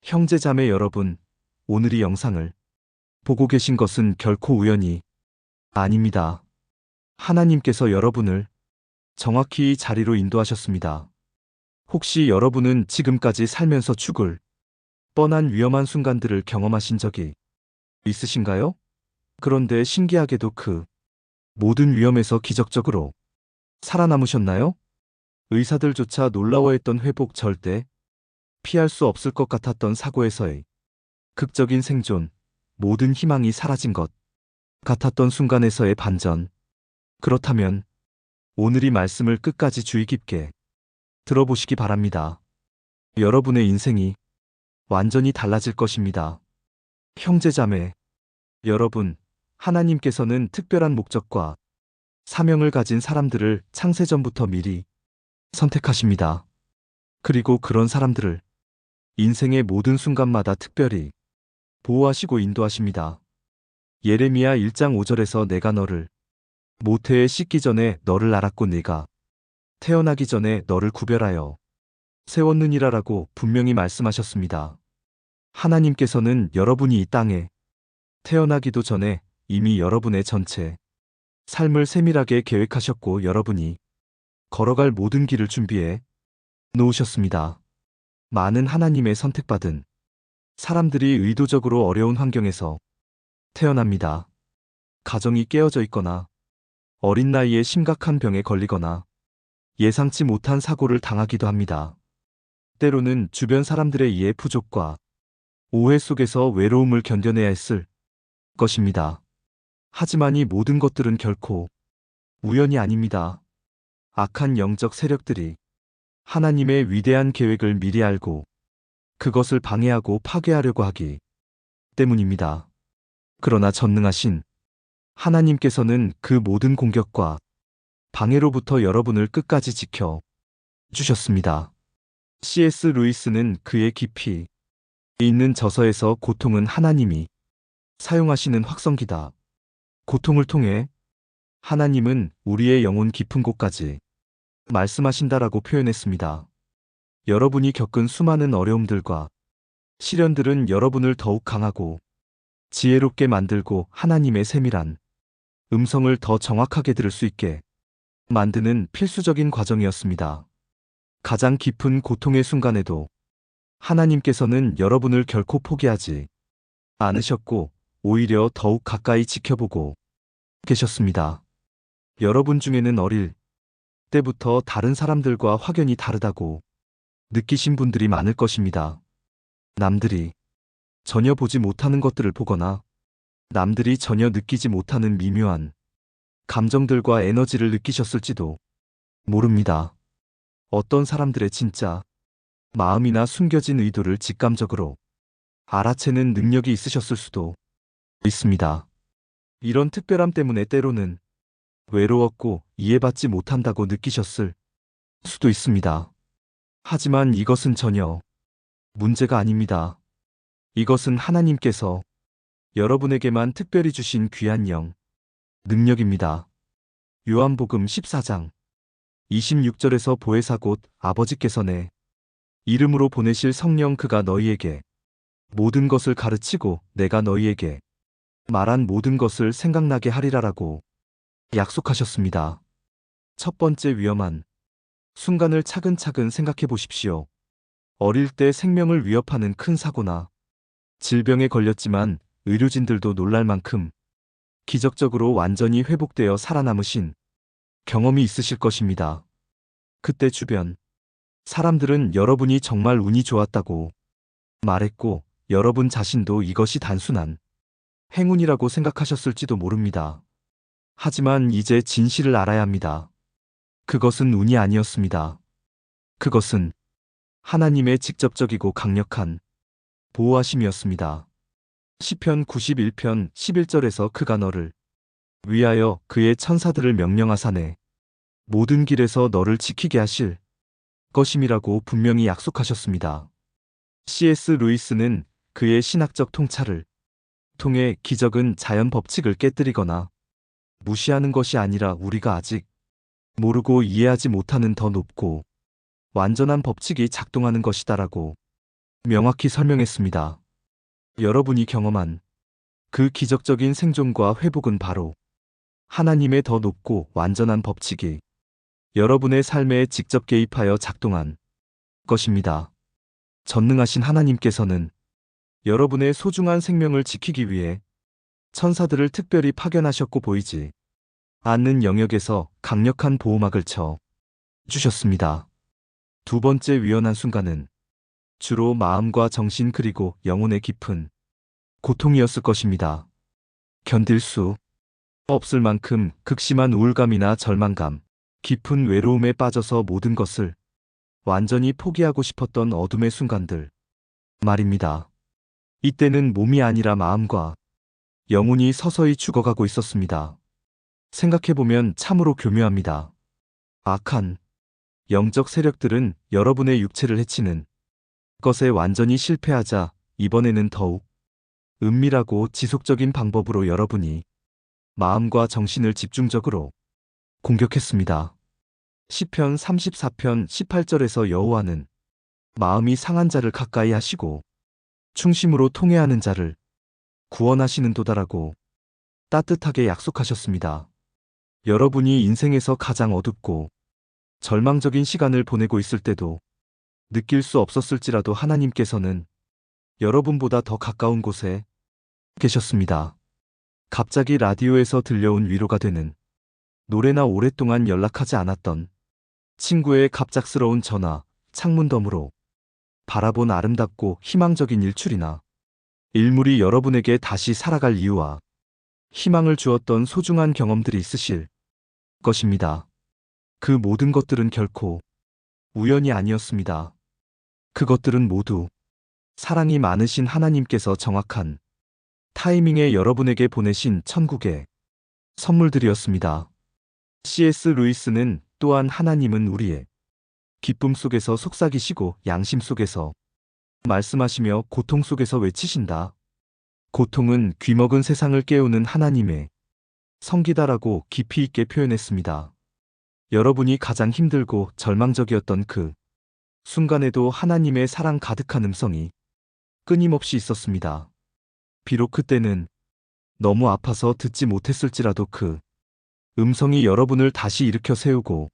형제자매 여러분, 오늘 이 영상을 보고 계신 것은 결코 우연이 아닙니다. 하나님께서 여러분을 정확히 이 자리로 인도하셨습니다. 혹시 여러분은 지금까지 살면서 죽을 뻔한 위험한 순간들을 경험하신 적이 있으신가요? 그런데 신기하게도 그 모든 위험에서 기적적으로 살아남으셨나요? 의사들조차 놀라워했던 회복, 절대 피할 수 없을 것 같았던 사고에서의 극적인 생존, 모든 희망이 사라진 것 같았던 순간에서의 반전. 그렇다면 오늘 이 말씀을 끝까지 주의 깊게 들어보시기 바랍니다. 여러분의 인생이 완전히 달라질 것입니다. 형제자매 여러분, 하나님께서는 특별한 목적과 사명을 가진 사람들을 창세전부터 미리 선택하십니다. 그리고 그런 사람들을 인생의 모든 순간마다 특별히 보호하시고 인도하십니다. 예레미야 1장 5절에서 내가 너를 모태에 씻기 전에 너를 알았고 네가 태어나기 전에 너를 구별하여 세웠느니라라고 분명히 말씀하셨습니다. 하나님께서는 여러분이 이 땅에 태어나기도 전에 이미 여러분의 전체 삶을 세밀하게 계획하셨고 여러분이 걸어갈 모든 길을 준비해 놓으셨습니다. 많은 하나님의 선택받은 사람들이 의도적으로 어려운 환경에서 태어납니다. 가정이 깨어져 있거나 어린 나이에 심각한 병에 걸리거나 예상치 못한 사고를 당하기도 합니다. 때로는 주변 사람들의 이해 부족과 오해 속에서 외로움을 견뎌내야 했을 것입니다. 하지만 이 모든 것들은 결코 우연이 아닙니다. 악한 영적 세력들이 하나님의 위대한 계획을 미리 알고 그것을 방해하고 파괴하려고 하기 때문입니다. 그러나 전능하신 하나님께서는 그 모든 공격과 방해로부터 여러분을 끝까지 지켜 주셨습니다. C.S. 루이스는 그의 깊이 있는 저서에서 고통은 하나님이 사용하시는 확성기다. 고통을 통해 하나님은 우리의 영혼 깊은 곳까지 말씀하신다라고 표현했습니다. 여러분이 겪은 수많은 어려움들과 시련들은 여러분을 더욱 강하고 지혜롭게 만들고 하나님의 세밀한 음성을 더 정확하게 들을 수 있게 만드는 필수적인 과정이었습니다. 가장 깊은 고통의 순간에도 하나님께서는 여러분을 결코 포기하지 않으셨고 오히려 더욱 가까이 지켜보고 계셨습니다. 여러분 중에는 어릴 때부터 다른 사람들과 확연히 다르다고 느끼신 분들이 많을 것입니다. 남들이 전혀 보지 못하는 것들을 보거나 남들이 전혀 느끼지 못하는 미묘한 감정들과 에너지를 느끼셨을지도 모릅니다. 어떤 사람들의 진짜 마음이나 숨겨진 의도를 직감적으로 알아채는 능력이 있으셨을 수도 있습니다. 이런 특별함 때문에 때로는 외로웠고 이해받지 못한다고 느끼셨을 수도 있습니다. 하지만 이것은 전혀 문제가 아닙니다. 이것은 하나님께서 여러분에게만 특별히 주신 귀한 능력입니다. 요한복음 14장 26절에서 보혜사 곧 아버지께서 내 이름으로 보내실 성령 그가 너희에게 모든 것을 가르치고 내가 너희에게 말한 모든 것을 생각나게 하리라라고 약속하셨습니다. 첫 번째 위험한 순간을 차근차근 생각해 보십시오. 어릴 때 생명을 위협하는 큰 사고나 질병에 걸렸지만 의료진들도 놀랄 만큼 기적적으로 완전히 회복되어 살아남으신 경험이 있으실 것입니다. 그때 주변 사람들은 여러분이 정말 운이 좋았다고 말했고 여러분 자신도 이것이 단순한 행운이라고 생각하셨을지도 모릅니다. 하지만 이제 진실을 알아야 합니다. 그것은 운이 아니었습니다. 그것은 하나님의 직접적이고 강력한 보호하심이었습니다. 시편 91편 11절에서 그가 너를 위하여 그의 천사들을 명령하사 내 모든 길에서 너를 지키게 하실 것임이라고 분명히 약속하셨습니다. C.S. 루이스는 그의 신학적 통찰을 통해 기적은 자연 법칙을 깨뜨리거나 무시하는 것이 아니라 우리가 아직 모르고 이해하지 못하는 더 높고 완전한 법칙이 작동하는 것이다라고 명확히 설명했습니다. 여러분이 경험한 그 기적적인 생존과 회복은 바로 하나님의 더 높고 완전한 법칙이 여러분의 삶에 직접 개입하여 작동한 것입니다. 전능하신 하나님께서는 여러분의 소중한 생명을 지키기 위해 천사들을 특별히 파견하셨고 보이지 않는 영역에서 강력한 보호막을 쳐 주셨습니다. 두 번째 위험한 순간은 주로 마음과 정신 그리고 영혼의 깊은 고통이었을 것입니다. 견딜 수 없을 만큼 극심한 우울감이나 절망감, 깊은 외로움에 빠져서 모든 것을 완전히 포기하고 싶었던 어둠의 순간들 말입니다. 이때는 몸이 아니라 마음과 영혼이 서서히 죽어가고 있었습니다. 생각해보면 참으로 교묘합니다. 악한 영적 세력들은 여러분의 육체를 해치는 것에 완전히 실패하자 이번에는 더욱 은밀하고 지속적인 방법으로 여러분이 마음과 정신을 집중적으로 공격했습니다. 시편 34편 18절에서 여호와는 마음이 상한 자를 가까이 하시고 충심으로 통회하는 자를 구원하시는 도다라고 따뜻하게 약속하셨습니다. 여러분이 인생에서 가장 어둡고 절망적인 시간을 보내고 있을 때도 느낄 수 없었을지라도 하나님께서는 여러분보다 더 가까운 곳에 계셨습니다. 갑자기 라디오에서 들려온 위로가 되는 노래나 오랫동안 연락하지 않았던 친구의 갑작스러운 전화, 창문너머로 바라본 아름답고 희망적인 일출이나 일물이 여러분에게 다시 살아갈 이유와 희망을 주었던 소중한 경험들이 있으실 것입니다. 그 모든 것들은 결코 우연이 아니었습니다. 그것들은 모두 사랑이 많으신 하나님께서 정확한 타이밍에 여러분에게 보내신 천국의 선물들이었습니다. C.S. 루이스는 또한 하나님은 우리의 기쁨 속에서 속삭이시고 양심 속에서 말씀하시며 고통 속에서 외치신다. 고통은 귀먹은 세상을 깨우는 하나님의 성기다라고 깊이 있게 표현했습니다. 여러분이 가장 힘들고 절망적이었던 그 순간에도 하나님의 사랑 가득한 음성이 끊임없이 있었습니다. 비록 그때는 너무 아파서 듣지 못했을지라도 그 음성이 여러분을 다시 일으켜 세우고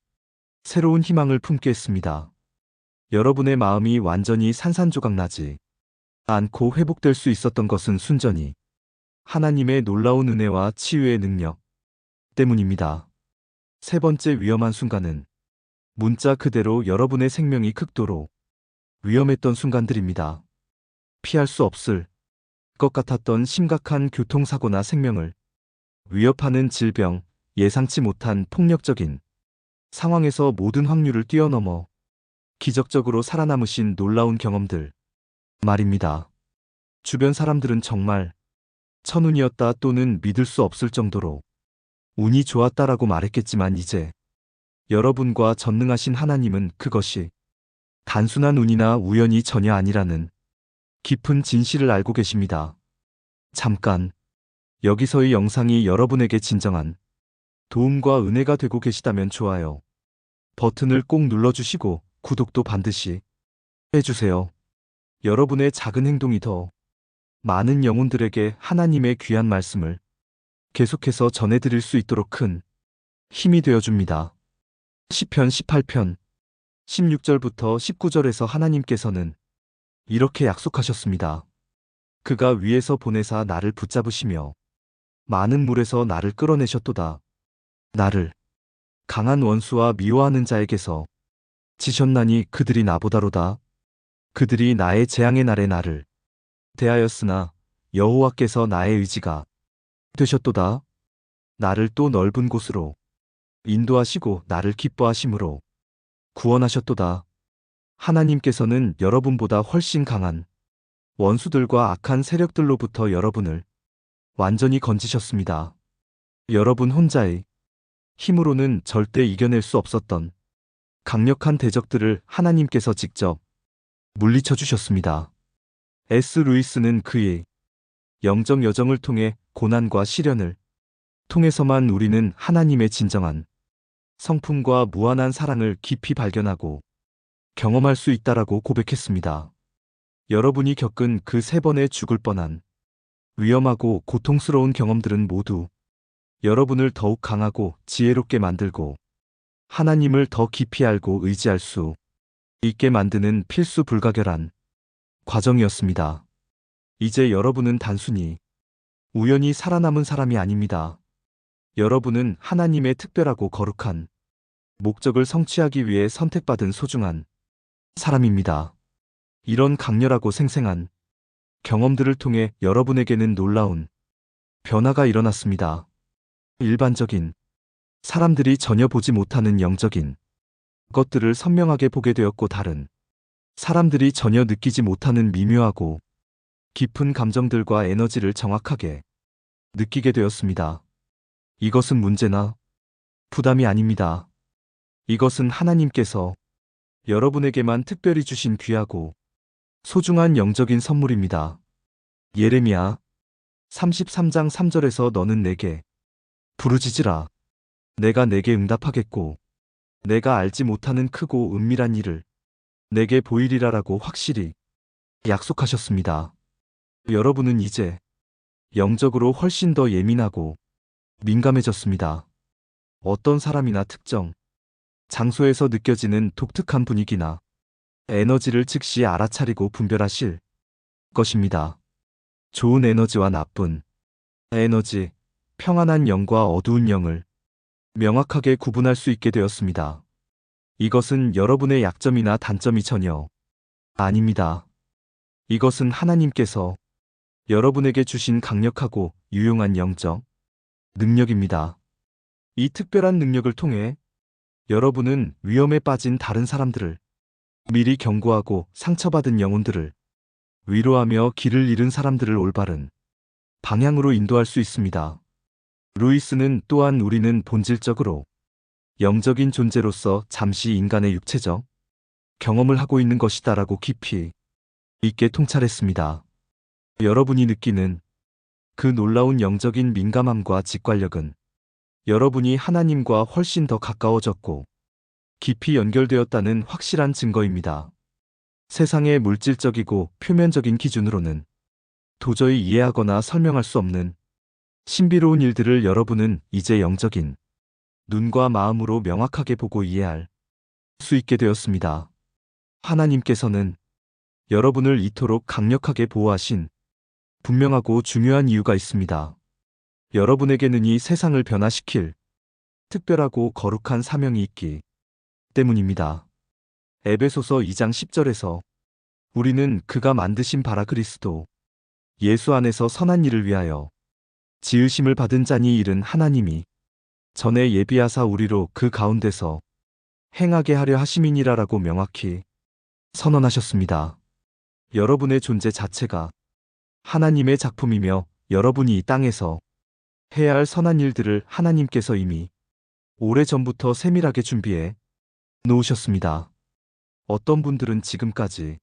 새로운 희망을 품게 했습니다. 여러분의 마음이 완전히 산산조각 나지 않고 회복될 수 있었던 것은 순전히 하나님의 놀라운 은혜와 치유의 능력 때문입니다. 세 번째 위험한 순간은 문자 그대로 여러분의 생명이 극도로 위험했던 순간들입니다. 피할 수 없을 것 같았던 심각한 교통사고나 생명을 위협하는 질병, 예상치 못한 폭력적인 상황에서 모든 확률을 뛰어넘어 기적적으로 살아남으신 놀라운 경험들 말입니다. 주변 사람들은 정말 천운이었다 또는 믿을 수 없을 정도로 운이 좋았다라고 말했겠지만 이제 여러분과 전능하신 하나님은 그것이 단순한 운이나 우연이 전혀 아니라는 깊은 진실을 알고 계십니다. 잠깐, 여기서의 영상이 여러분에게 진정한 도움과 은혜가 되고 계시다면 좋아요 버튼을 꼭 눌러주시고 구독도 반드시 해주세요. 여러분의 작은 행동이 더 많은 영혼들에게 하나님의 귀한 말씀을 계속해서 전해드릴 수 있도록 큰 힘이 되어줍니다. 시편 18편 16절부터 19절에서 하나님께서는 이렇게 약속하셨습니다. 그가 위에서 보내사 나를 붙잡으시며 많은 물에서 나를 끌어내셨도다. 나를 강한 원수와 미워하는 자에게서 지셨나니 그들이 나보다로다. 그들이 나의 재앙의 날에 나를 대하였으나 여호와께서 나의 의지가 되셨도다. 나를 또 넓은 곳으로 인도하시고 나를 기뻐하심으로 구원하셨도다. 하나님께서는 여러분보다 훨씬 강한 원수들과 악한 세력들로부터 여러분을 완전히 건지셨습니다. 여러분 혼자의 힘으로는 절대 이겨낼 수 없었던 강력한 대적들을 하나님께서 직접 물리쳐 주셨습니다. S. 루이스는 그의 영적 여정을 통해 고난과 시련을 통해서만 우리는 하나님의 진정한 성품과 무한한 사랑을 깊이 발견하고 경험할 수 있다라고 고백했습니다. 여러분이 겪은 그 3번의 죽을 뻔한 위험하고 고통스러운 경험들은 모두 여러분을 더욱 강하고 지혜롭게 만들고 하나님을 더 깊이 알고 의지할 수 있게 만드는 필수 불가결한 과정이었습니다. 이제 여러분은 단순히 우연히 살아남은 사람이 아닙니다. 여러분은 하나님의 특별하고 거룩한 목적을 성취하기 위해 선택받은 소중한 사람입니다. 이런 강렬하고 생생한 경험들을 통해 여러분에게는 놀라운 변화가 일어났습니다. 일반적인 사람들이 전혀 보지 못하는 영적인 것들을 선명하게 보게 되었고, 다른 사람들이 전혀 느끼지 못하는 미묘하고 깊은 감정들과 에너지를 정확하게 느끼게 되었습니다. 이것은 문제나 부담이 아닙니다. 이것은 하나님께서 여러분에게만 특별히 주신 귀하고 소중한 영적인 선물입니다. 예레미야 33장 3절에서 너는 내게 부르짖으라. 내가 내게 응답하겠고 내가 알지 못하는 크고 은밀한 일을 내게 보이리라라고 확실히 약속하셨습니다. 여러분은 이제 영적으로 훨씬 더 예민하고 민감해졌습니다. 어떤 사람이나 특정 장소에서 느껴지는 독특한 분위기나 에너지를 즉시 알아차리고 분별하실 것입니다. 좋은 에너지와 나쁜 에너지, 평안한 영과 어두운 영을 명확하게 구분할 수 있게 되었습니다. 이것은 여러분의 약점이나 단점이 전혀 아닙니다. 이것은 하나님께서 여러분에게 주신 강력하고 유용한 영적 능력입니다. 이 특별한 능력을 통해 여러분은 위험에 빠진 다른 사람들을 미리 경고하고 상처받은 영혼들을 위로하며 길을 잃은 사람들을 올바른 방향으로 인도할 수 있습니다. 루이스는 또한 우리는 본질적으로 영적인 존재로서 잠시 인간의 육체적 경험을 하고 있는 것이다라고 깊이 있게 통찰했습니다. 여러분이 느끼는 그 놀라운 영적인 민감함과 직관력은 여러분이 하나님과 훨씬 더 가까워졌고 깊이 연결되었다는 확실한 증거입니다. 세상의 물질적이고 표면적인 기준으로는 도저히 이해하거나 설명할 수 없는 신비로운 일들을 여러분은 이제 영적인 눈과 마음으로 명확하게 보고 이해할 수 있게 되었습니다. 하나님께서는 여러분을 이토록 강력하게 보호하신 분명하고 중요한 이유가 있습니다. 여러분에게는 이 세상을 변화시킬 특별하고 거룩한 사명이 있기 때문입니다. 에베소서 2장 10절에서 우리는 그가 만드신 바라 그리스도 예수 안에서 선한 일을 위하여 지으심을 받은 자니 이른 하나님이 전에 예비하사 우리로 그 가운데서 행하게 하려 하심이니라라고 명확히 선언하셨습니다. 여러분의 존재 자체가 하나님의 작품이며 여러분이 이 땅에서 해야 할 선한 일들을 하나님께서 이미 오래전부터 세밀하게 준비해 놓으셨습니다. 어떤 분들은 지금까지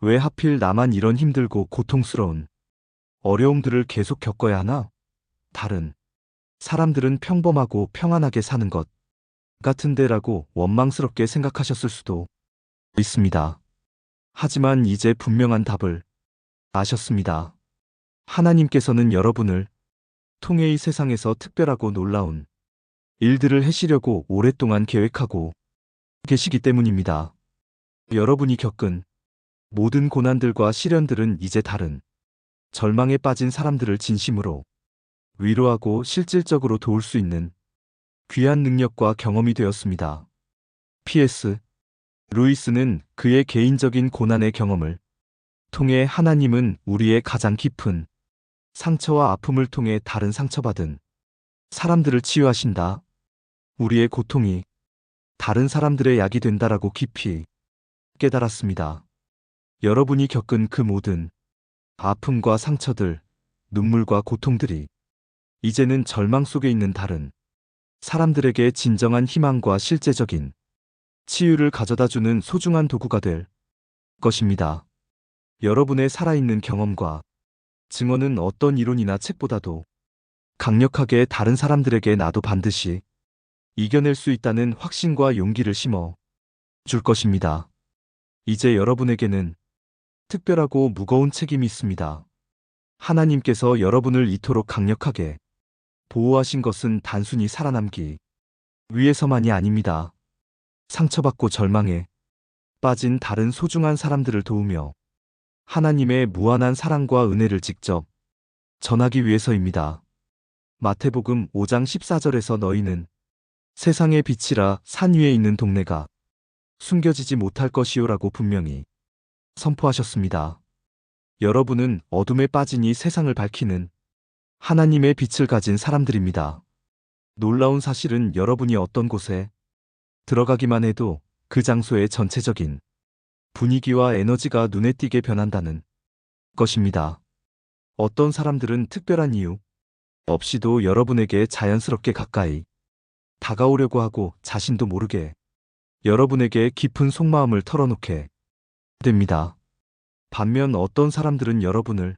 왜 하필 나만 이런 힘들고 고통스러운 어려움들을 계속 겪어야 하나? 다른 사람들은 평범하고 평안하게 사는 것 같은데라고 원망스럽게 생각하셨을 수도 있습니다. 하지만 이제 분명한 답을 아셨습니다. 하나님께서는 여러분을 통해 이 세상에서 특별하고 놀라운 일들을 해시려고 오랫동안 계획하고 계시기 때문입니다. 여러분이 겪은 모든 고난들과 시련들은 이제 다른 절망에 빠진 사람들을 진심으로 위로하고 실질적으로 도울 수 있는 귀한 능력과 경험이 되었습니다. PS. 루이스는 그의 개인적인 고난의 경험을 통해 하나님은 우리의 가장 깊은 상처와 아픔을 통해 다른 상처받은 사람들을 치유하신다. 우리의 고통이 다른 사람들의 약이 된다라고 깊이 깨달았습니다. 여러분이 겪은 그 모든 아픔과 상처들, 눈물과 고통들이 이제는 절망 속에 있는 다른 사람들에게 진정한 희망과 실제적인 치유를 가져다주는 소중한 도구가 될 것입니다. 여러분의 살아있는 경험과 증언은 어떤 이론이나 책보다도 강력하게 다른 사람들에게 나도 반드시 이겨낼 수 있다는 확신과 용기를 심어 줄 것입니다. 이제 여러분에게는 특별하고 무거운 책임이 있습니다. 하나님께서 여러분을 이토록 강력하게 보호하신 것은 단순히 살아남기 위해서만이 아닙니다. 상처받고 절망에 빠진 다른 소중한 사람들을 도우며 하나님의 무한한 사랑과 은혜를 직접 전하기 위해서입니다. 마태복음 5장 14절에서 너희는 세상의 빛이라 산 위에 있는 동네가 숨겨지지 못할 것이요라고 분명히 선포하셨습니다. 여러분은 어둠에 빠지니 세상을 밝히는 하나님의 빛을 가진 사람들입니다. 놀라운 사실은 여러분이 어떤 곳에 들어가기만 해도 그 장소의 전체적인 분위기와 에너지가 눈에 띄게 변한다는 것입니다. 어떤 사람들은 특별한 이유 없이도 여러분에게 자연스럽게 가까이 다가오려고 하고 자신도 모르게 여러분에게 깊은 속마음을 털어놓게 됩니다. 반면 어떤 사람들은 여러분을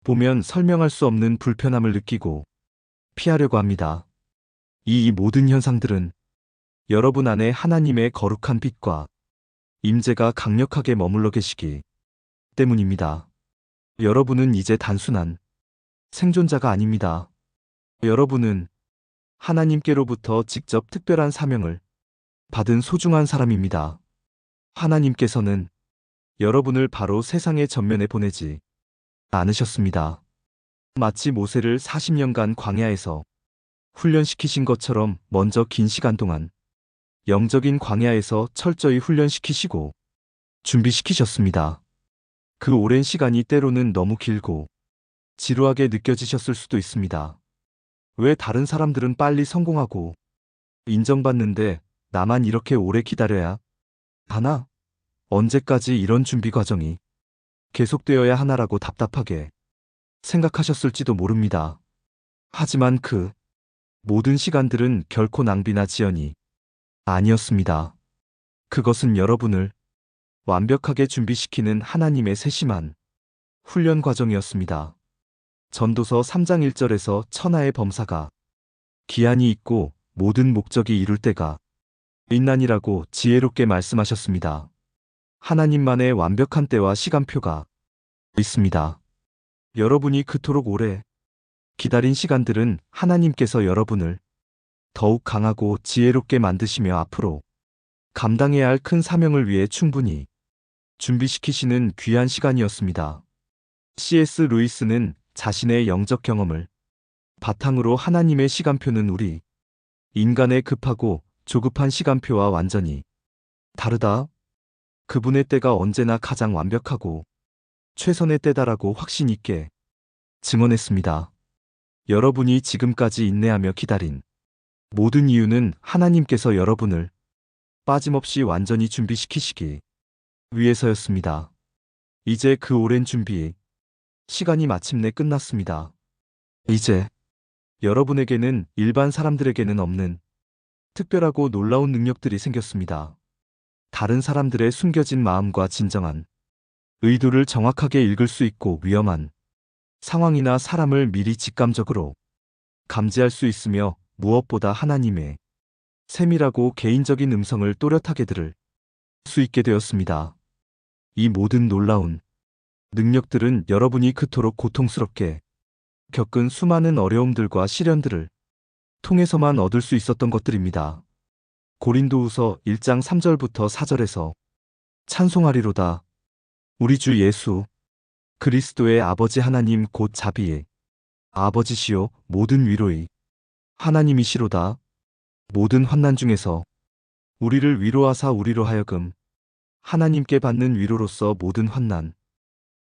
보면 설명할 수 없는 불편함을 느끼고 피하려고 합니다. 이 모든 현상들은 여러분 안에 하나님의 거룩한 빛과 임재가 강력하게 머물러 계시기 때문입니다. 여러분은 이제 단순한 생존자가 아닙니다. 여러분은 하나님께로부터 직접 특별한 사명을 받은 소중한 사람입니다. 하나님께서는 여러분을 바로 세상의 전면에 보내지 않으셨습니다. 마치 모세를 40년간 광야에서 훈련시키신 것처럼 먼저 긴 시간 동안 영적인 광야에서 철저히 훈련시키시고 준비시키셨습니다. 그 오랜 시간이 때로는 너무 길고 지루하게 느껴지셨을 수도 있습니다. 왜 다른 사람들은 빨리 성공하고 인정받는데 나만 이렇게 오래 기다려야 하나? 언제까지 이런 준비 과정이 계속되어야 하나라고 답답하게 생각하셨을지도 모릅니다. 하지만 그 모든 시간들은 결코 낭비나 지연이 아니었습니다. 그것은 여러분을 완벽하게 준비시키는 하나님의 세심한 훈련 과정이었습니다. 전도서 3장 1절에서 천하의 범사가 기한이 있고 모든 목적이 이룰 때가 있나니라고 지혜롭게 말씀하셨습니다. 하나님만의 완벽한 때와 시간표가 있습니다. 여러분이 그토록 오래 기다린 시간들은 하나님께서 여러분을 더욱 강하고 지혜롭게 만드시며 앞으로 감당해야 할 큰 사명을 위해 충분히 준비시키시는 귀한 시간이었습니다. C.S. 루이스는 자신의 영적 경험을 바탕으로 하나님의 시간표는 우리 인간의 급하고 조급한 시간표와 완전히 다르다. 그분의 때가 언제나 가장 완벽하고 최선의 때다라고 확신 있게 증언했습니다. 여러분이 지금까지 인내하며 기다린 모든 이유는 하나님께서 여러분을 빠짐없이 완전히 준비시키시기 위해서였습니다. 이제 그 오랜 준비 시간이 마침내 끝났습니다. 이제 여러분에게는 일반 사람들에게는 없는 특별하고 놀라운 능력들이 생겼습니다. 다른 사람들의 숨겨진 마음과 진정한 의도를 정확하게 읽을 수 있고 위험한 상황이나 사람을 미리 직감적으로 감지할 수 있으며 무엇보다 하나님의 세밀하고 개인적인 음성을 또렷하게 들을 수 있게 되었습니다. 이 모든 놀라운 능력들은 여러분이 그토록 고통스럽게 겪은 수많은 어려움들과 시련들을 통해서만 얻을 수 있었던 것들입니다. 고린도후서 1장 3절부터 4절에서 찬송하리로다. 우리 주 예수 그리스도의 아버지 하나님 곧 자비의 아버지시요 모든 위로의 하나님이시로다. 모든 환난 중에서 우리를 위로하사 우리로 하여금 하나님께 받는 위로로서 모든 환난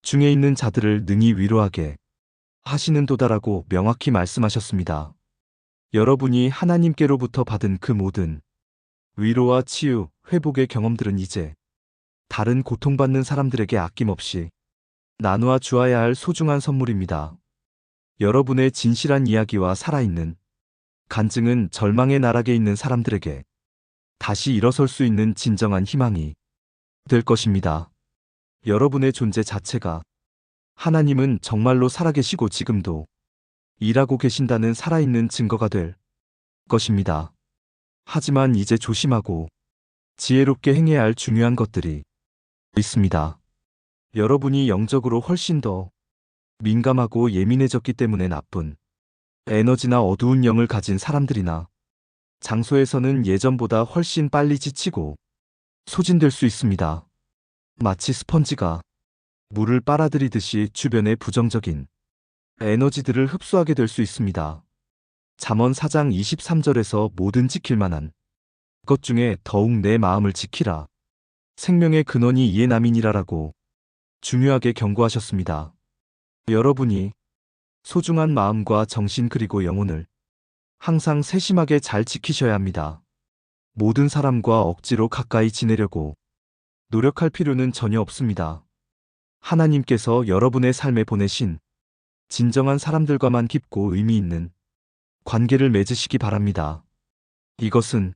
중에 있는 자들을 능히 위로하게 하시는도다라고 명확히 말씀하셨습니다. 여러분이 하나님께로부터 받은 그 모든 위로와 치유, 회복의 경험들은 이제 다른 고통받는 사람들에게 아낌없이 나누어 주어야 할 소중한 선물입니다. 여러분의 진실한 이야기와 살아있는 간증은 절망의 나락에 있는 사람들에게 다시 일어설 수 있는 진정한 희망이 될 것입니다. 여러분의 존재 자체가 하나님은 정말로 살아계시고 지금도 일하고 계신다는 살아있는 증거가 될 것입니다. 하지만 이제 조심하고 지혜롭게 행해야 할 중요한 것들이 있습니다. 여러분이 영적으로 훨씬 더 민감하고 예민해졌기 때문에 나쁜 에너지나 어두운 영을 가진 사람들이나 장소에서는 예전보다 훨씬 빨리 지치고 소진될 수 있습니다. 마치 스펀지가 물을 빨아들이듯이 주변의 부정적인 에너지들을 흡수하게 될 수 있습니다. 잠언 4장 23절에서 모든 지킬 만한 것 중에 더욱 내 마음을 지키라. 생명의 근원이 이에 남이니라라고 중요하게 경고하셨습니다. 여러분이 소중한 마음과 정신 그리고 영혼을 항상 세심하게 잘 지키셔야 합니다. 모든 사람과 억지로 가까이 지내려고 노력할 필요는 전혀 없습니다. 하나님께서 여러분의 삶에 보내신 진정한 사람들과만 깊고 의미 있는 관계를 맺으시기 바랍니다. 이것은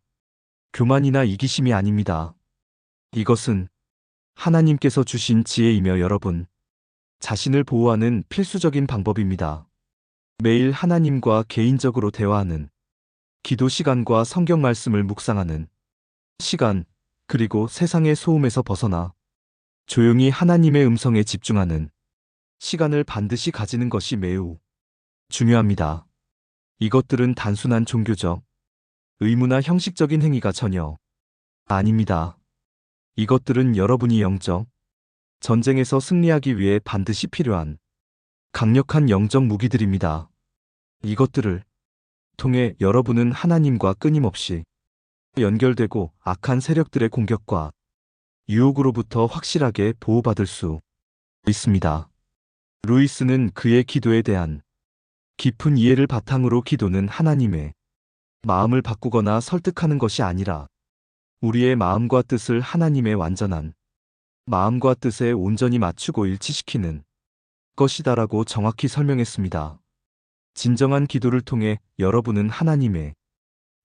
교만이나 이기심이 아닙니다. 이것은 하나님께서 주신 지혜이며 여러분 자신을 보호하는 필수적인 방법입니다. 매일 하나님과 개인적으로 대화하는 기도 시간과 성경 말씀을 묵상하는 시간, 그리고 세상의 소음에서 벗어나 조용히 하나님의 음성에 집중하는 시간을 반드시 가지는 것이 매우 중요합니다. 이것들은 단순한 종교적 의무나 형식적인 행위가 전혀 아닙니다. 이것들은 여러분이 영적 전쟁에서 승리하기 위해 반드시 필요한 강력한 영적 무기들입니다. 이것들을 통해 여러분은 하나님과 끊임없이 연결되고 악한 세력들의 공격과 유혹으로부터 확실하게 보호받을 수 있습니다. 루이스는 그의 기도에 대한 깊은 이해를 바탕으로 기도는 하나님의 마음을 바꾸거나 설득하는 것이 아니라 우리의 마음과 뜻을 하나님의 완전한 마음과 뜻에 온전히 맞추고 일치시키는 것이다라고 정확히 설명했습니다. 진정한 기도를 통해 여러분은 하나님의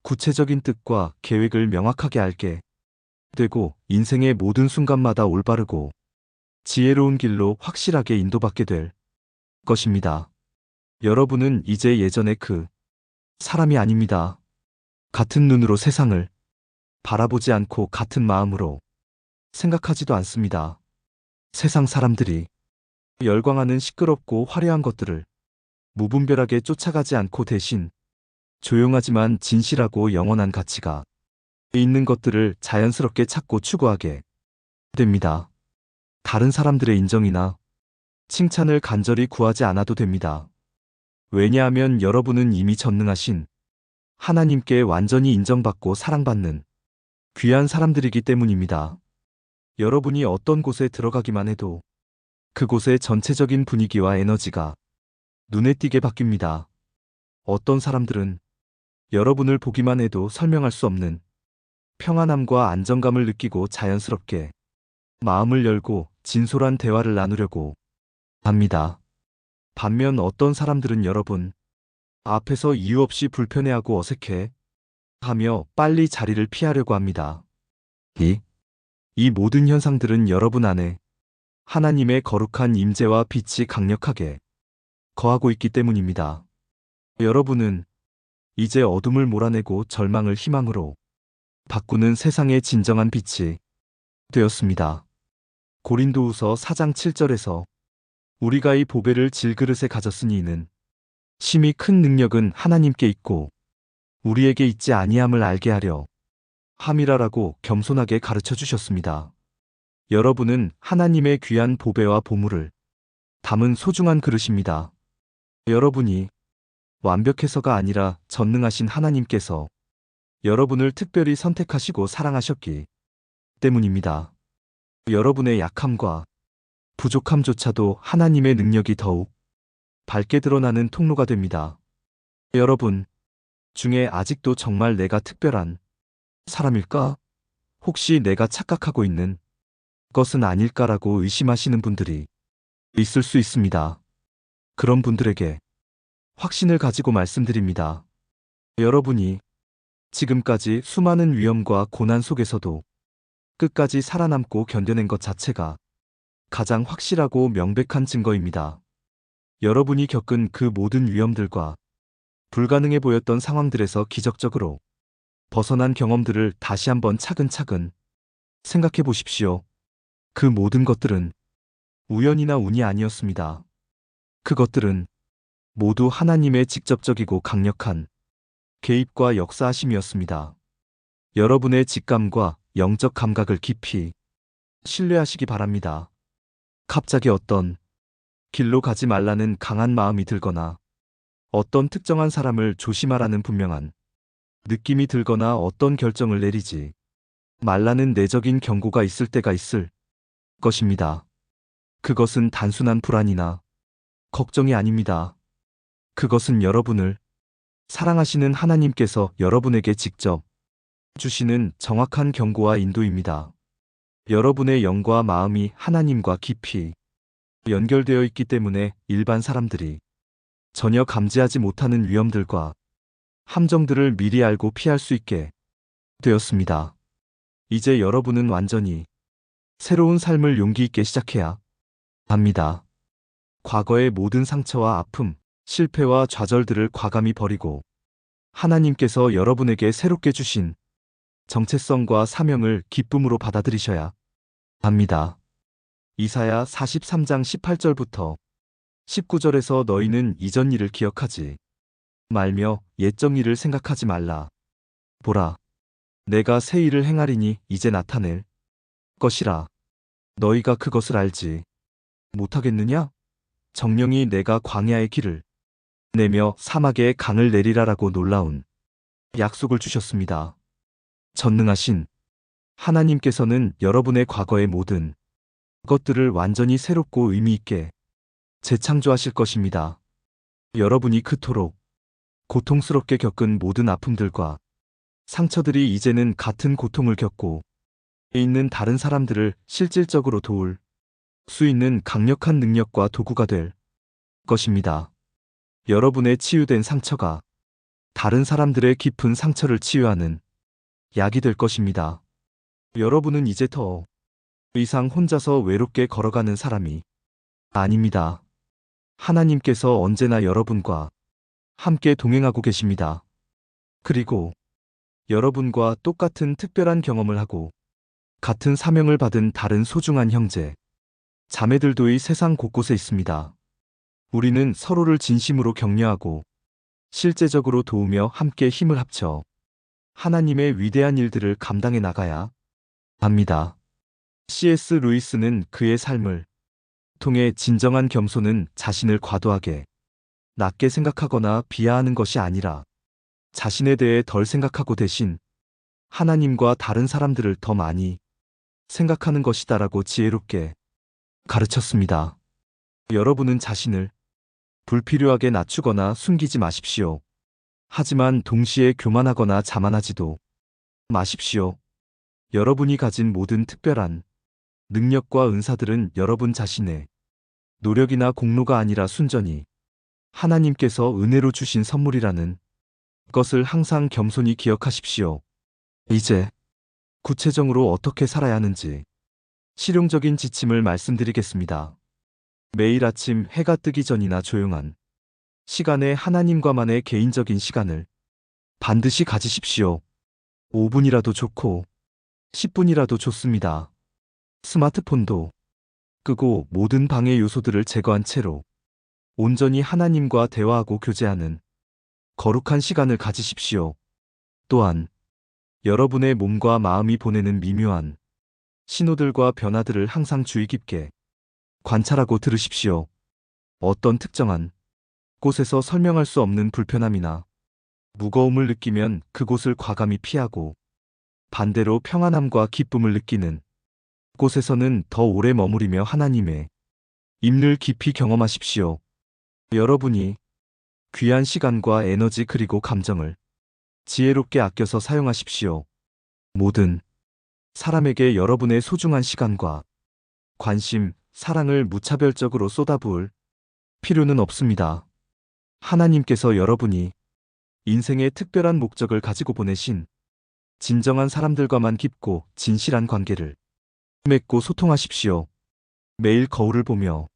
구체적인 뜻과 계획을 명확하게 알게 되고 인생의 모든 순간마다 올바르고 지혜로운 길로 확실하게 인도받게 될 것입니다. 여러분은 이제 예전의 그 사람이 아닙니다. 같은 눈으로 세상을 바라보지 않고 같은 마음으로 생각하지도 않습니다. 세상 사람들이 열광하는 시끄럽고 화려한 것들을 무분별하게 쫓아가지 않고 대신 조용하지만 진실하고 영원한 가치가 있는 것들을 자연스럽게 찾고 추구하게 됩니다. 다른 사람들의 인정이나 칭찬을 간절히 구하지 않아도 됩니다. 왜냐하면 여러분은 이미 전능하신 하나님께 완전히 인정받고 사랑받는 귀한 사람들이기 때문입니다. 여러분이 어떤 곳에 들어가기만 해도 그곳의 전체적인 분위기와 에너지가 눈에 띄게 바뀝니다. 어떤 사람들은 여러분을 보기만 해도 설명할 수 없는 평안함과 안정감을 느끼고 자연스럽게 마음을 열고 진솔한 대화를 나누려고 합니다. 반면 어떤 사람들은 여러분 앞에서 이유 없이 불편해하고 어색해 하며 빨리 자리를 피하려고 합니다. 이 모든 현상들은 여러분 안에 하나님의 거룩한 임재와 빛이 강력하게 거하고 있기 때문입니다. 여러분은 이제 어둠을 몰아내고 절망을 희망으로 바꾸는 세상의 진정한 빛이 되었습니다. 고린도후서 4장 7절에서 우리가 이 보배를 질그릇에 가졌으니 이는 심히 큰 능력은 하나님께 있고 우리에게 있지 아니함을 알게 하려 함이라라고 겸손하게 가르쳐 주셨습니다. 여러분은 하나님의 귀한 보배와 보물을 담은 소중한 그릇입니다. 여러분이 완벽해서가 아니라 전능하신 하나님께서 여러분을 특별히 선택하시고 사랑하셨기 때문입니다. 여러분의 약함과 부족함조차도 하나님의 능력이 더욱 밝게 드러나는 통로가 됩니다. 여러분 중에 아직도 정말 내가 특별한 사람일까? 혹시 내가 착각하고 있는 것은 아닐까라고 의심하시는 분들이 있을 수 있습니다. 그런 분들에게 확신을 가지고 말씀드립니다. 여러분이 지금까지 수많은 위험과 고난 속에서도 끝까지 살아남고 견뎌낸 것 자체가 가장 확실하고 명백한 증거입니다. 여러분이 겪은 그 모든 위험들과 불가능해 보였던 상황들에서 기적적으로 벗어난 경험들을 다시 한번 차근차근 생각해 보십시오. 그 모든 것들은 우연이나 운이 아니었습니다. 그것들은 모두 하나님의 직접적이고 강력한 개입과 역사하심이었습니다. 여러분의 직감과 영적 감각을 깊이 신뢰하시기 바랍니다. 갑자기 어떤 길로 가지 말라는 강한 마음이 들거나 어떤 특정한 사람을 조심하라는 분명한 느낌이 들거나 어떤 결정을 내리지 말라는 내적인 경고가 있을 때가 있을 것입니다. 그것은 단순한 불안이나 걱정이 아닙니다. 그것은 여러분을 사랑하시는 하나님께서 여러분에게 직접 주시는 정확한 경고와 인도입니다. 여러분의 영과 마음이 하나님과 깊이 연결되어 있기 때문에 일반 사람들이 전혀 감지하지 못하는 위험들과 함정들을 미리 알고 피할 수 있게 되었습니다. 이제 여러분은 완전히 새로운 삶을 용기 있게 시작해야 합니다. 과거의 모든 상처와 아픔, 실패와 좌절들을 과감히 버리고 하나님께서 여러분에게 새롭게 주신 정체성과 사명을 기쁨으로 받아들이셔야 합니다. 이사야 43장 18절부터 19절에서 너희는 이전 일을 기억하지 말며 옛적 일을 생각하지 말라. 보라, 내가 새 일을 행하리니 이제 나타낼 것이라. 너희가 그것을 알지 못하겠느냐? 정령이 내가 광야의 길을 내며 사막에 강을 내리라라고 놀라운 약속을 주셨습니다. 전능하신 하나님께서는 여러분의 과거의 모든 것들을 완전히 새롭고 의미 있게 재창조하실 것입니다. 여러분이 그토록 고통스럽게 겪은 모든 아픔들과 상처들이 이제는 같은 고통을 겪고 있는 다른 사람들을 실질적으로 도울 수 있는 강력한 능력과 도구가 될 것입니다. 여러분의 치유된 상처가 다른 사람들의 깊은 상처를 치유하는 약이 될 것입니다. 여러분은 이제 더 이상 혼자서 외롭게 걸어가는 사람이 아닙니다. 하나님께서 언제나 여러분과 함께 동행하고 계십니다. 그리고 여러분과 똑같은 특별한 경험을 하고 같은 사명을 받은 다른 소중한 형제, 자매들도 이 세상 곳곳에 있습니다. 우리는 서로를 진심으로 격려하고 실제적으로 도우며 함께 힘을 합쳐 하나님의 위대한 일들을 감당해 나가야 합니다. C.S. 루이스는 그의 삶을 통해 진정한 겸손은 자신을 과도하게 낮게 생각하거나 비하하는 것이 아니라 자신에 대해 덜 생각하고 대신 하나님과 다른 사람들을 더 많이 생각하는 것이다라고 지혜롭게 가르쳤습니다. 여러분은 자신을 불필요하게 낮추거나 숨기지 마십시오. 하지만 동시에 교만하거나 자만하지도 마십시오. 여러분이 가진 모든 특별한 능력과 은사들은 여러분 자신의 노력이나 공로가 아니라 순전히 하나님께서 은혜로 주신 선물이라는 것을 항상 겸손히 기억하십시오. 이제 구체적으로 어떻게 살아야 하는지 실용적인 지침을 말씀드리겠습니다. 매일 아침 해가 뜨기 전이나 조용한 시간에 하나님과만의 개인적인 시간을 반드시 가지십시오. 5분이라도 좋고 10분이라도 좋습니다. 스마트폰도 끄고 모든 방해 요소들을 제거한 채로 온전히 하나님과 대화하고 교제하는 거룩한 시간을 가지십시오. 또한 여러분의 몸과 마음이 보내는 미묘한 신호들과 변화들을 항상 주의 깊게 관찰하고 들으십시오. 어떤 특정한 곳에서 설명할 수 없는 불편함이나 무거움을 느끼면 그곳을 과감히 피하고 반대로 평안함과 기쁨을 느끼는 곳에서는 더 오래 머무리며 하나님의 임를 깊이 경험하십시오. 여러분이 귀한 시간과 에너지 그리고 감정을 지혜롭게 아껴서 사용하십시오. 모든 사람에게 여러분의 소중한 시간과 관심, 사랑을 무차별적으로 쏟아부을 필요는 없습니다. 하나님께서 여러분이 인생의 특별한 목적을 가지고 보내신 진정한 사람들과만 깊고 진실한 관계를 맺고 소통하십시오. 매일 거울을 보며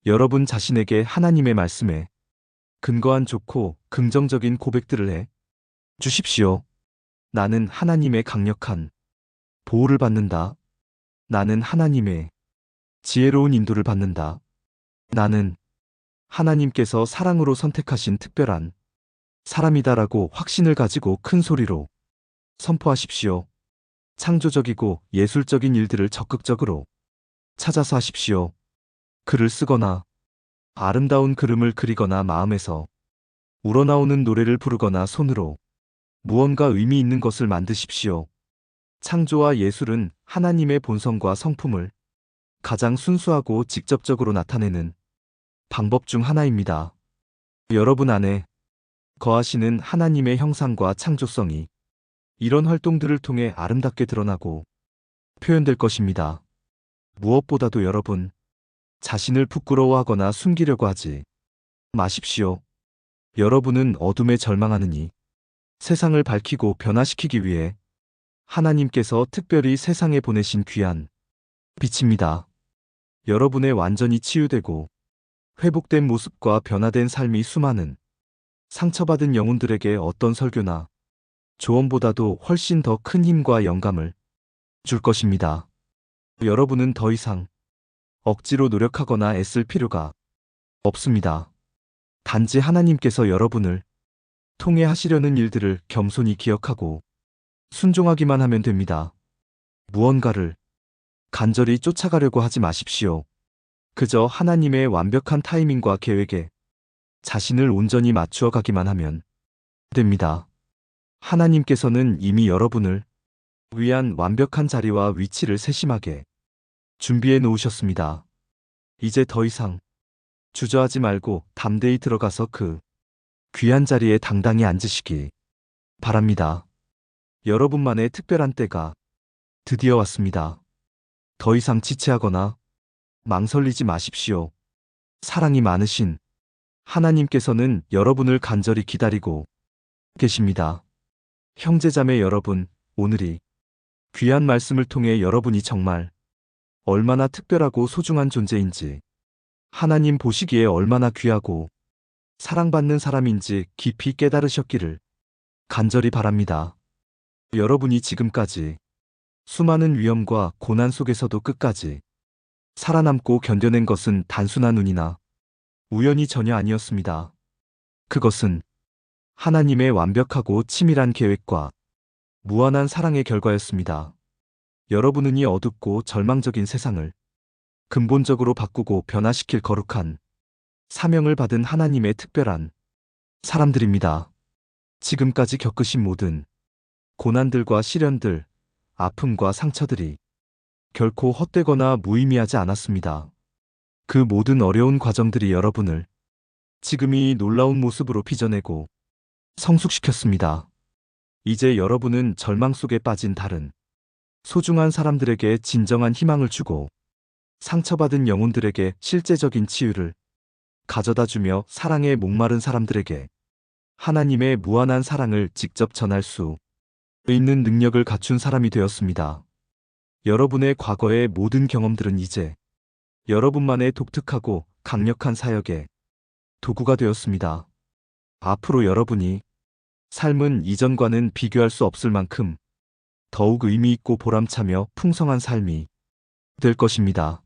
여러분 자신에게 하나님의 말씀에 근거한 좋고 긍정적인 고백들을 해 주십시오. 나는 하나님의 강력한 보호를 받는다. 나는 하나님의 지혜로운 인도를 받는다. 나는 하나님께서 사랑으로 선택하신 특별한 사람이다라고 확신을 가지고 큰 소리로 선포하십시오. 창조적이고 예술적인 일들을 적극적으로 찾아서 하십시오. 글을 쓰거나 아름다운 그림을 그리거나 마음에서 우러나오는 노래를 부르거나 손으로 무언가 의미 있는 것을 만드십시오. 창조와 예술은 하나님의 본성과 성품을 가장 순수하고 직접적으로 나타내는 방법 중 하나입니다. 여러분 안에 거하시는 하나님의 형상과 창조성이 이런 활동들을 통해 아름답게 드러나고 표현될 것입니다. 무엇보다도 여러분 자신을 부끄러워하거나 숨기려고 하지 마십시오. 여러분은 어둠에 절망하느니 세상을 밝히고 변화시키기 위해 하나님께서 특별히 세상에 보내신 귀한 빛입니다. 여러분의 완전히 치유되고 회복된 모습과 변화된 삶이 수많은 상처받은 영혼들에게 어떤 설교나 조언보다도 훨씬 더 큰 힘과 영감을 줄 것입니다. 여러분은 더 이상 억지로 노력하거나 애쓸 필요가 없습니다. 단지 하나님께서 여러분을 통해 하시려는 일들을 겸손히 기억하고 순종하기만 하면 됩니다. 무언가를 간절히 쫓아가려고 하지 마십시오. 그저 하나님의 완벽한 타이밍과 계획에 자신을 온전히 맞추어 가기만 하면 됩니다. 하나님께서는 이미 여러분을 위한 완벽한 자리와 위치를 세심하게 준비해 놓으셨습니다. 이제 더 이상 주저하지 말고 담대히 들어가서 그 귀한 자리에 당당히 앉으시기 바랍니다. 여러분만의 특별한 때가 드디어 왔습니다. 더 이상 지체하거나 망설이지 마십시오. 사랑이 많으신 하나님께서는 여러분을 간절히 기다리고 계십니다. 형제자매 여러분, 오늘이 귀한 말씀을 통해 여러분이 정말 얼마나 특별하고 소중한 존재인지, 하나님 보시기에 얼마나 귀하고 사랑받는 사람인지 깊이 깨달으셨기를 간절히 바랍니다. 여러분이 지금까지 수많은 위험과 고난 속에서도 끝까지 살아남고 견뎌낸 것은 단순한 운이나 우연이 전혀 아니었습니다. 그것은 하나님의 완벽하고 치밀한 계획과 무한한 사랑의 결과였습니다. 여러분은 이 어둡고 절망적인 세상을 근본적으로 바꾸고 변화시킬 거룩한 사명을 받은 하나님의 특별한 사람들입니다. 지금까지 겪으신 모든 고난들과 시련들, 아픔과 상처들이 결코 헛되거나 무의미하지 않았습니다. 그 모든 어려운 과정들이 여러분을 지금 이 놀라운 모습으로 빚어내고 성숙시켰습니다. 이제 여러분은 절망 속에 빠진 다른 소중한 사람들에게 진정한 희망을 주고 상처받은 영혼들에게 실제적인 치유를 가져다 주며 사랑에 목마른 사람들에게 하나님의 무한한 사랑을 직접 전할 수 있는 능력을 갖춘 사람이 되었습니다. 여러분의 과거의 모든 경험들은 이제 여러분만의 독특하고 강력한 사역의 도구가 되었습니다. 앞으로 여러분이 삶은 이전과는 비교할 수 없을 만큼 더욱 의미 있고 보람차며 풍성한 삶이 될 것입니다.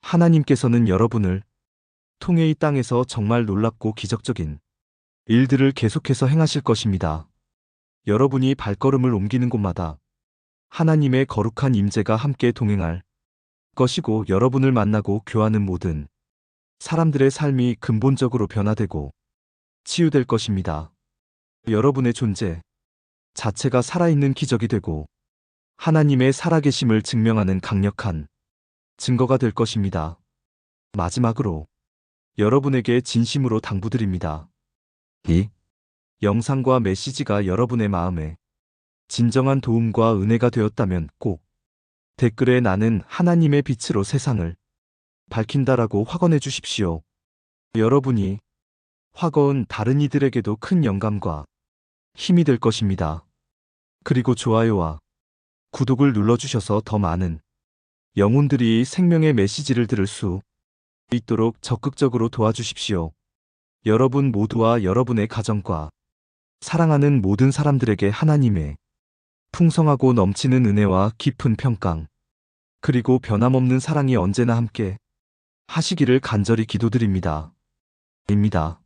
하나님께서는 여러분을 통해 이 땅에서 정말 놀랍고 기적적인 일들을 계속해서 행하실 것입니다. 여러분이 발걸음을 옮기는 곳마다 하나님의 거룩한 임재가 함께 동행할 것이고, 여러분을 만나고 교하는 모든 사람들의 삶이 근본적으로 변화되고 치유될 것입니다. 여러분의 존재 자체가 살아있는 기적이 되고 하나님의 살아계심을 증명하는 강력한 증거가 될 것입니다. 마지막으로 여러분에게 진심으로 당부드립니다. 이 영상과 메시지가 여러분의 마음에 진정한 도움과 은혜가 되었다면 꼭 댓글에 나는 하나님의 빛으로 세상을 밝힌다라고 확언해 주십시오. 여러분이 확언 다른 이들에게도 큰 영감과 힘이 될 것입니다. 그리고 좋아요와 구독을 눌러주셔서 더 많은 영혼들이 생명의 메시지를 들을 수 있도록 적극적으로 도와주십시오. 여러분 모두와 여러분의 가정과 사랑하는 모든 사람들에게 하나님의 풍성하고 넘치는 은혜와 깊은 평강, 그리고 변함없는 사랑이 언제나 함께 하시기를 간절히 기도드립니다. 입니다.